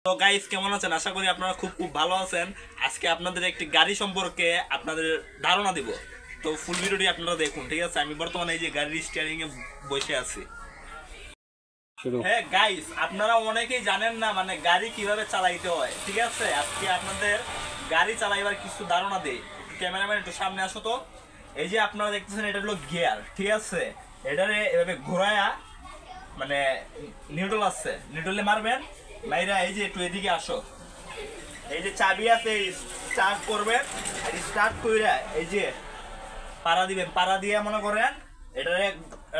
তো গাইস কেমন আছেন? আশা করি আপনারা খুব খুব ভালো আছেন। আজকে আপনাদের একটি গাড়ি সম্পর্কে আপনাদের ধারণা দিব। তো ফুল ভিডিওটি আপনারা দেখুন, ঠিক আছে? আমি বর্তমানে এই যে গাড়ির স্টিয়ারিং এ বসে আছি। হ্যাঁ গাইস, আপনারা অনেকেই জানেন না মানে গাড়ি কিভাবে চালাইতে হয়, ঠিক আছে? আজকে আপনাদের গাড়ি চালাইবার কিছু ধারণা দেই। ক্যামেরাম্যান একটু সামনে আসো তো। এই যে আপনারা দেখতেছেন এটা হলো গিয়ার, ঠিক আছে? এটারে এভাবে ঘোরায়া মানে নিউট্রাল আছে, নিউট্রালে মারবেন। মাইরা এই যে একটু এদিকে আসো, এই যে চাবি আছে স্টার্ট করবেন। স্টার্ট কইরা এই যে পাড়া দিবেন, পাড়া দিয়ে মনে করেন এটারে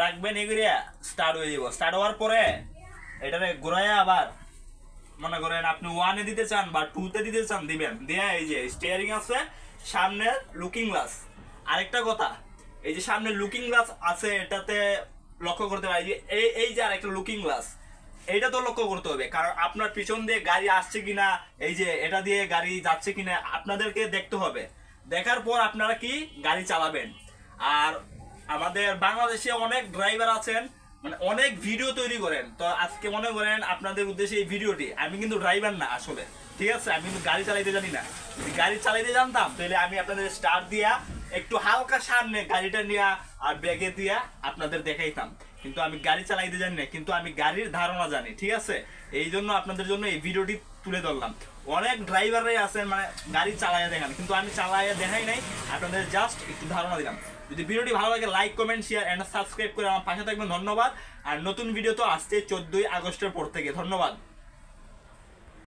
রাখবেন, এগুলিয়া স্টার্ট হয়ে যাব। স্টার্ট হওয়ার পরে এটারে ঘোরায়া আবার মনে করেন আপনি 1 এ দিতে চান বা 2 তে দিতে চান দিবেন। দিয়া এই যে স্টিয়ারিং আছে, সামনে লুকিং গ্লাস। আরেকটা কথা, এই যে সামনে লুকিং গ্লাস আছে এটাতে লক্ষ্য করতে পারি যে এই যে আরেকটা লুকিং গ্লাস, এইটা তো লক্ষ্য করতে হবে, কারণ আপনার পিছন দিয়ে গাড়ি আসছে কিনা, এই যে এটা দিয়ে গাড়ি যাচ্ছে কিনা আপনাদেরকে দেখতে হবে। দেখার পর আপনারা কি গাড়ি চালাবেন। আর আমাদের বাংলাদেশে অনেক ড্রাইভার আছেন মানে অনেক ভিডিও তৈরি করেন। তো আজকে মনে করেন আপনাদের উদ্দেশ্যে এই ভিডিওটি, আমি কিন্তু ড্রাইভার না আসলে, ঠিক আছে? আমি কিন্তু গাড়ি চালাইতে জানি না। যদি গাড়ি চালাইতে জানতাম তাহলে আমি আপনাদের স্টার্ট দিয়া একটু হালকা সামনে গাড়িটা নিয়ে আর ব্যাগে দিয়া আপনাদের দেখাইতাম। কিন্তু আমি গাড়ি চালাইতে জানি না, কিন্তু আমি গাড়ির ধারণা জানি, ঠিক আছে? এই জন্য আপনাদের জন্য এই ভিডিওটি তুলে ধরলাম। অনেক ড্রাইভাররাই আছেন মানে গাড়ি চালাইয়া দেখান, কিন্তু আমি চালাইয়া দেখাই নাই, আপনাদের জাস্ট একটু ধারণা দিলাম। যদি ভিডিওটি ভালো লাগে like comment share and subscribe করে আমার পাশে থাকবেন। ধন্যবাদ। আর নতুন ভিডিও তো আসছে 14ই আগস্টের পর থেকে। ধন্যবাদ।